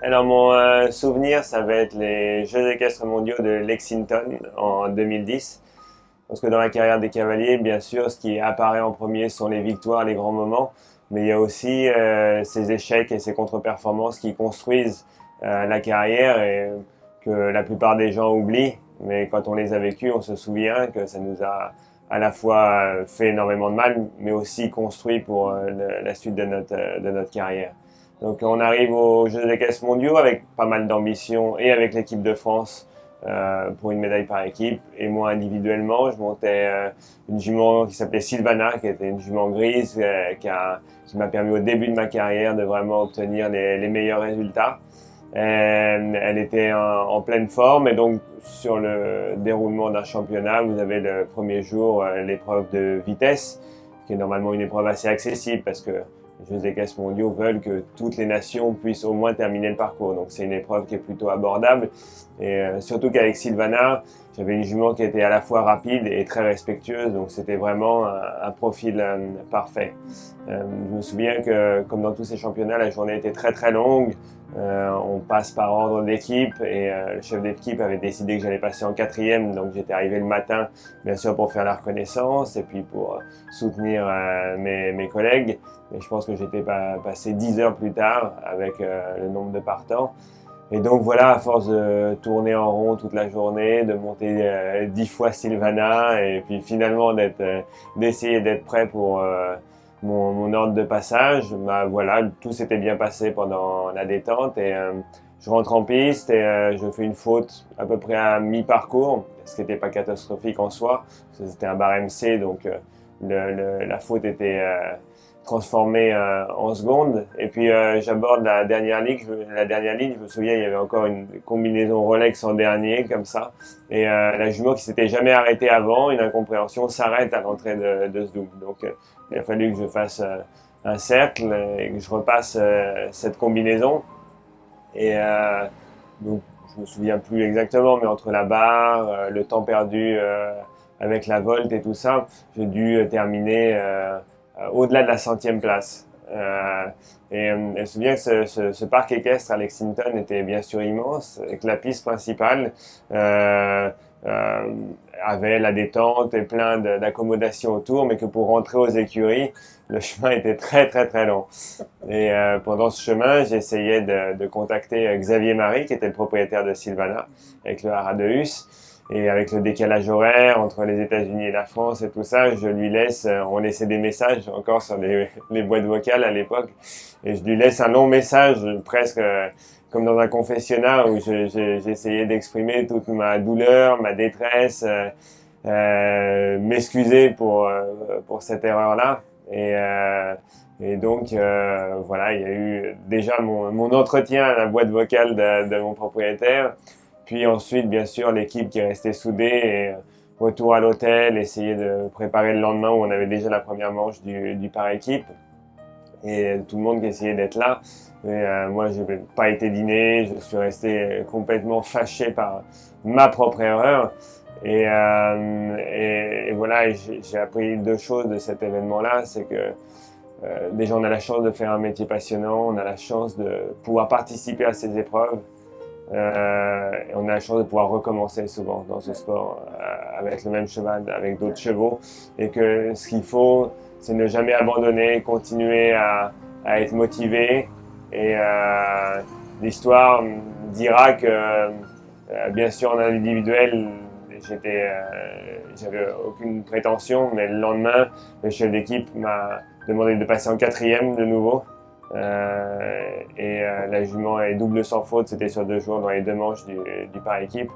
Alors mon souvenir, ça va être les Jeux équestres mondiaux de Lexington en 2010. Parce que dans la carrière des cavaliers, bien sûr, ce qui apparaît en premier sont les victoires, les grands moments, mais il y a aussi ces échecs et ces contre-performances qui construisent la carrière et que la plupart des gens oublient. Mais quand on les a vécus, on se souvient que ça nous a à la fois fait énormément de mal, mais aussi construit pour la suite de notre carrière. Donc on arrive aux Jeux équestres mondiaux avec pas mal d'ambition et avec l'équipe de France pour une médaille par équipe. Et moi individuellement, je montais une jument qui s'appelait Sylvana, qui était une jument grise, qui m'a permis au début de ma carrière de vraiment obtenir les meilleurs résultats. Elle était en pleine forme et donc sur le déroulement d'un championnat, vous avez le premier jour l'épreuve de vitesse, qui est normalement une épreuve assez accessible parce que les Jeux équestres mondiaux veulent que toutes les nations puissent au moins terminer le parcours. Donc c'est une épreuve qui est plutôt abordable. Et surtout qu'avec Sylvana, j'avais une jument qui était à la fois rapide et très respectueuse. Donc c'était vraiment un profil parfait. Je me souviens que, comme dans tous ces championnats, la journée était très très longue. On passe par ordre d'équipe et le chef d'équipe avait décidé que j'allais passer en quatrième, donc j'étais arrivé le matin, bien sûr pour faire la reconnaissance et puis pour soutenir mes collègues. Et je pense que j'étais passé 10 heures plus tard avec le nombre de partants. Et donc voilà, à force de tourner en rond toute la journée, de monter 10 fois Sylvana et puis finalement d'essayer d'être prêt pour mon ordre de passage, bah voilà, tout s'était bien passé pendant la détente et je rentre en piste et je fais une faute à peu près à mi-parcours, ce qui n'était pas catastrophique en soi, parce que c'était un barème C, donc la faute était transformée en secondes. Et puis j'aborde la dernière ligne, je me souviens, il y avait encore une combinaison Rolex en dernier, comme ça, et la jument qui s'était jamais arrêtée avant, une incompréhension, s'arrête à l'entrée de ce double. Donc il a fallu que je fasse un cercle et que je repasse cette combinaison. Et donc, je me souviens plus exactement, mais entre la barre, le temps perdu avec la volte et tout ça, j'ai dû terminer au-delà de la centième place. Je me souviens que ce parc équestre à Lexington était bien sûr immense, et que la piste principale euh, euh, avait la détente et plein d'accommodations autour, mais que pour rentrer aux écuries, le chemin était très très très long. Et pendant ce chemin, j'essayais de contacter Xavier Marie, qui était le propriétaire de Sylvana, avec le haras de Hus. Et avec le décalage horaire entre les États-Unis et la France et tout ça, on laissait des messages encore sur les boîtes vocales à l'époque. Et je lui laisse un long message, presque comme dans un confessionnat, où j'essayais d'exprimer toute ma douleur, ma détresse, m'excuser pour cette erreur-là. Et donc, voilà, il y a eu déjà mon entretien à la boîte vocale de mon propriétaire. Puis ensuite, bien sûr, l'équipe qui est restée soudée et retour à l'hôtel, essayer de préparer le lendemain où on avait déjà la première manche du par équipe. Et tout le monde qui essayait d'être là. Et moi, je n'ai pas été dîner, je suis resté complètement fâché par ma propre erreur. Et voilà, j'ai appris deux choses de cet événement-là, c'est que déjà, on a la chance de faire un métier passionnant, on a la chance de pouvoir participer à ces épreuves. Et on a la chance de pouvoir recommencer souvent dans ce sport avec le même cheval, avec d'autres chevaux. Et que ce qu'il faut, c'est ne jamais abandonner, continuer à être motivé. Et l'histoire dira que, bien sûr, en individuel, j'avais aucune prétention, mais le lendemain, le chef d'équipe m'a demandé de passer en quatrième de nouveau. La jument est double sans faute, c'était sur 2 jours dans les deux manches du par équipe.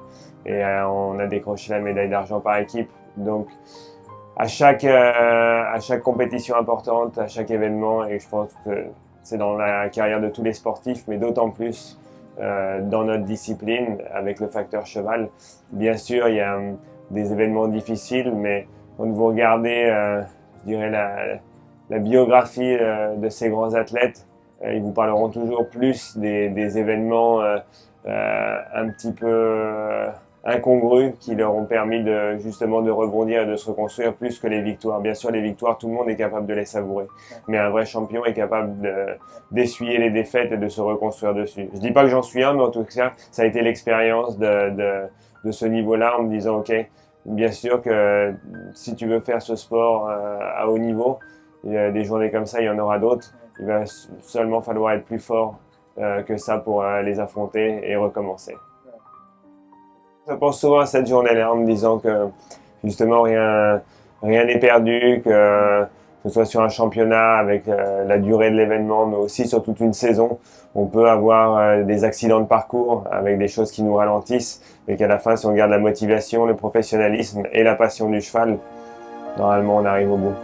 Et on a décroché la médaille d'argent par équipe. Donc à chaque compétition importante, à chaque événement, et je pense que c'est dans la carrière de tous les sportifs, mais d'autant plus dans notre discipline avec le facteur cheval. Bien sûr, il y a des événements difficiles, mais quand vous regardez, je dirais, la biographie de ces grands athlètes, ils vous parleront toujours plus des événements un petit peu incongrus qui leur ont permis justement de rebondir et de se reconstruire plus que les victoires. Bien sûr, les victoires, tout le monde est capable de les savourer. Mais un vrai champion est capable d'essuyer les défaites et de se reconstruire dessus. Je dis pas que j'en suis un, mais en tout cas, ça a été l'expérience de ce niveau-là en me disant, OK, bien sûr que si tu veux faire ce sport à haut niveau, il y a des journées comme ça, il y en aura d'autres. Il va seulement falloir être plus fort que ça pour les affronter et recommencer. Je pense souvent à cette journée-là en me disant que justement rien n'est perdu, que ce soit sur un championnat avec la durée de l'événement, mais aussi sur toute une saison, on peut avoir des accidents de parcours avec des choses qui nous ralentissent, mais qu'à la fin, si on garde la motivation, le professionnalisme et la passion du cheval, normalement on arrive au bout.